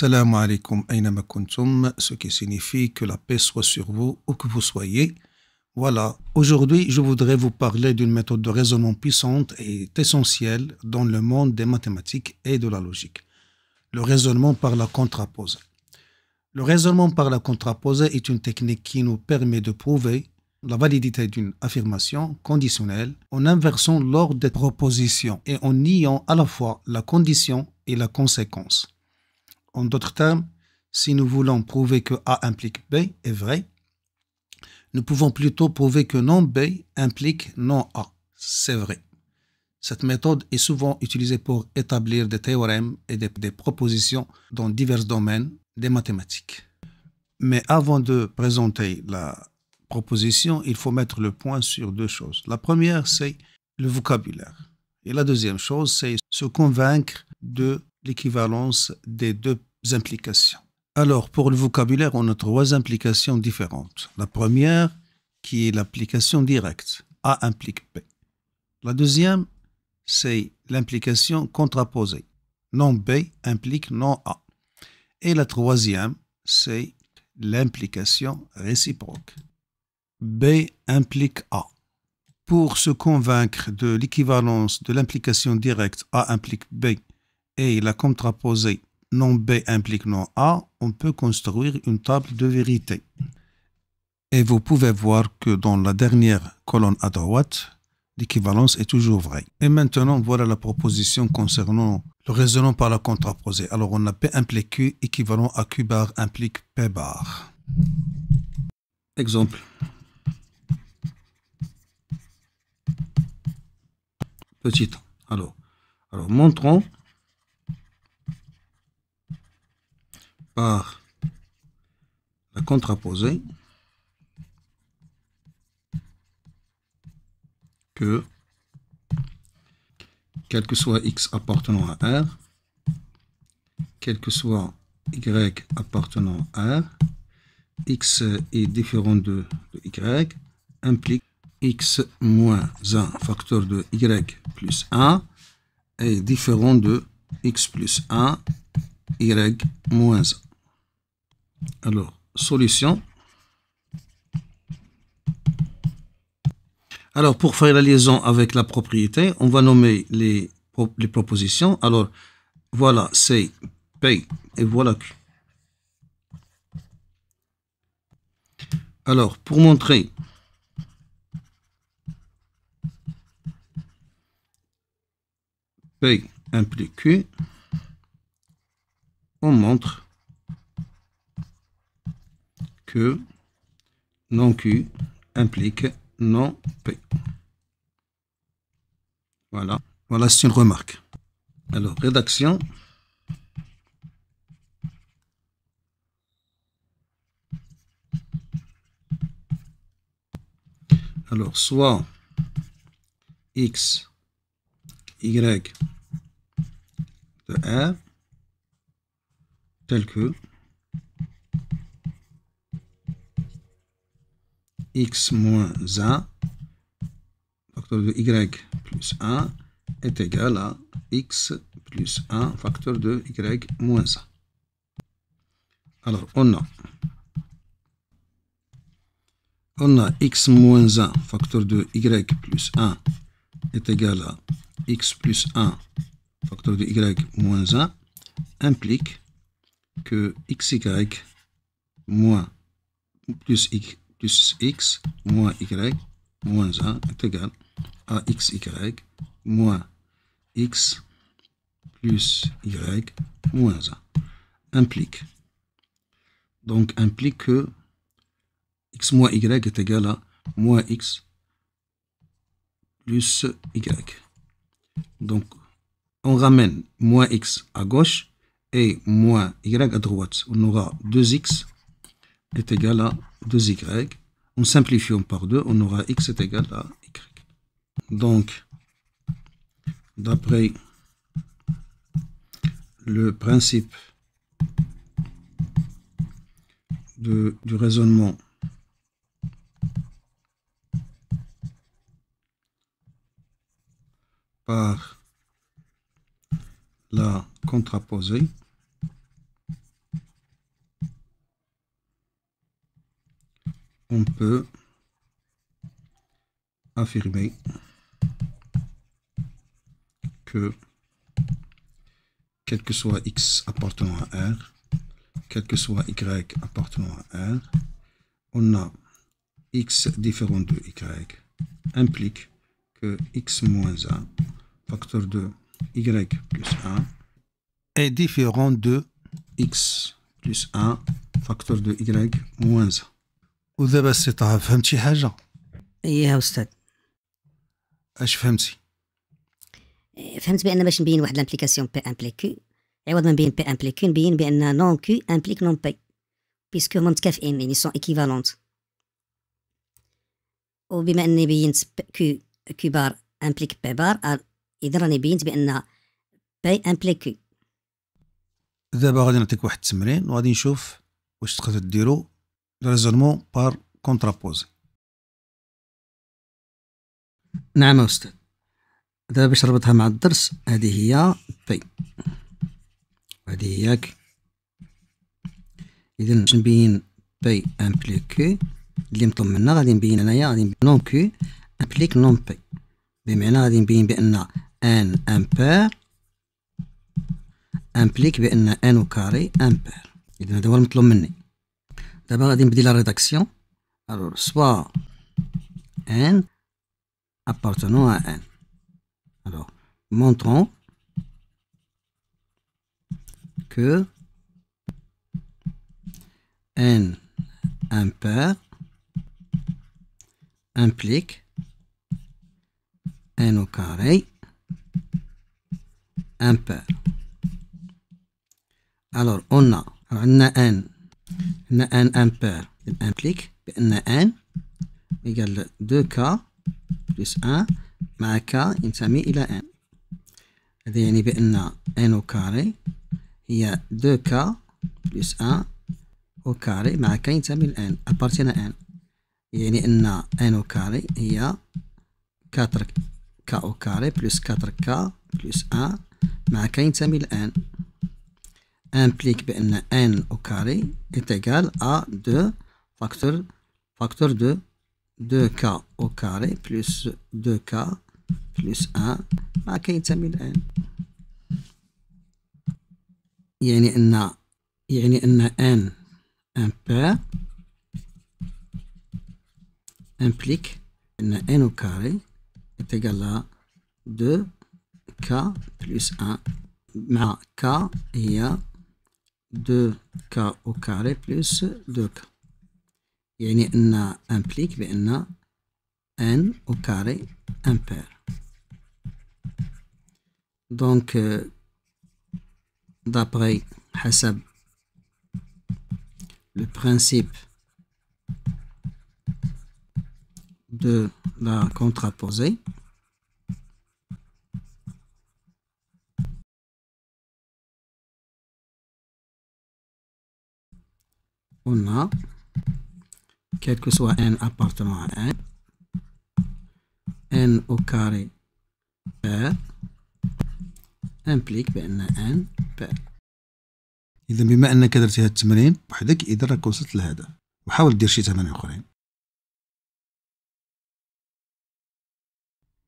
Salam alaikum aynama kuntum, ce qui signifie que la paix soit sur vous où que vous soyez. Voilà, aujourd'hui je voudrais vous parler d'une méthode de raisonnement puissante et essentielle dans le monde des mathématiques et de la logique. Le raisonnement par la contraposée. Le raisonnement par la contraposée est une technique qui nous permet de prouver la validité d'une affirmation conditionnelle en inversant l'ordre des propositions et en niant à la fois la condition et la conséquence. En d'autres termes, si nous voulons prouver que A implique B est vrai, nous pouvons plutôt prouver que non B implique non A. C'est vrai. Cette méthode est souvent utilisée pour établir des théorèmes et des propositions dans divers domaines des mathématiques. Mais avant de présenter la proposition, il faut mettre le point sur deux choses. La première, c'est le vocabulaire. Et la deuxième chose, c'est se convaincre de l'équivalence des deux implications. Alors, pour le vocabulaire, on a trois implications différentes. La première, qui est l'application directe. A implique B. La deuxième, c'est l'implication contraposée. Non B implique non A. Et la troisième, c'est l'implication réciproque. B implique A. Pour se convaincre de l'équivalence de l'implication directe A implique B et la contraposée non B implique non A, on peut construire une table de vérité. Et vous pouvez voir que dans la dernière colonne à droite, l'équivalence est toujours vraie. Et maintenant, voilà la proposition concernant le raisonnement par la contraposée. Alors, on a P implique Q équivalent à Q bar implique P bar. Exemple. Petit a. Alors montrons par la contraposée que quel que soit x appartenant à R, quel que soit y appartenant à R, x est différent de y, implique x moins 1 facteur de y plus 1 est différent de x plus 1 y moins 1. Alors, solution. Alors, pour faire la liaison avec la propriété, on va nommer les propositions. Alors, voilà C, P et voilà Q. Alors, pour montrer P implique Q, on montre que non Q implique non P. Voilà, c'est une remarque. Alors, rédaction. Alors, soit x, y de R, tel que x moins 1, facteur de y plus 1, est égal à x plus 1, facteur de y moins 1. Alors, on a x moins 1, facteur de y plus 1, est égal à x plus 1, facteur de y moins 1, implique que xy moins plus x moins y moins 1 est égal à xy moins x plus y moins 1. Implique que x moins y est égal à moins x plus y. Donc, on ramène moins x à gauche et moins y à droite. On aura 2x est égal à 2y. En simplifiant par 2, on aura x est égal à y. Donc, d'après le principe du raisonnement par la contraposée, on peut affirmer que quel que soit x appartenant à R, quel que soit y appartenant à R, on a x différent de y implique que x moins 1 facteur de y plus 1 est différent de x plus 1 facteur de y moins 1. ودابا السيطرة فهمتي حاجة؟ يا أستاذ اش فهمتي؟ فهمت بأن باش نبين واحد لامبليكاسيون بي امبليك كيو، عوض ما نبين بي امبليك كيو نبين بأن نون كيو امبليك نون بي، بيسكو هما متكافئين يعني سون ايكيفالونت. وبما أني بينت كيو بار امبليك بي بار، إذا راني بينت بأن بي امبليك كيو. دابا غادي نعطيك واحد التمرين وغادي نشوف واش تقدر ديرو ريزونمون بار كونترابوزي. نعم أستاذ. دابا باش نربطها مع الدرس، هذه هي بي وهذه هي كيو. إذا باش نبين بي امبليك كيو اللي مطلوب منا، غادي نبين هنايا غادي نبين نون كيو امبليك نون بي، بمعنى غادي نبين بأن ان امبير امبليك بأن ان او كاري امبير. إذا هذا هو المطلوب مني. دابا غادي نبدي لا ريداكسيون. الوغ سوا ان appartenant à n. Alors, montrons que n impair implique n au carré impair. Alors, on a n impair implique بأن n égale 2k plus 1 مع k ينتمي إلى n. هذا يعني بأن n au carré هي 2k plus 1 au carré مع k ينتمي إلى n appartient à n. يعني أن n au carré هي 4k au carré plus 4k plus 1 مع k ينتمي إلى n implique بأن n au carré est égal à 2 facteur de 2k au carré plus 2k plus 1 مع k ينتمي ل n. يعني أن n impair implique أن n au carré est égal à 2k plus 1 مع k هي 2k au carré plus 2k. يعني أن implique بأن n au carré impair. Donc d'après حسب le principe de la contraposée, on a quel que soit n appartenant à n, n au carré pair implique بأن n pair. إذا بما أنك درتي هذا التمرين وحدك، إذا راك وصلت لهذا وحاول دير شي تمارين أخرين.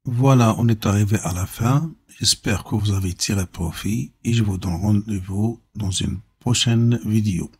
Voilà, on est arrivé à la fin. J'espère que vous avez tiré profit et je vous donne rendez-vous dans une prochaine vidéo.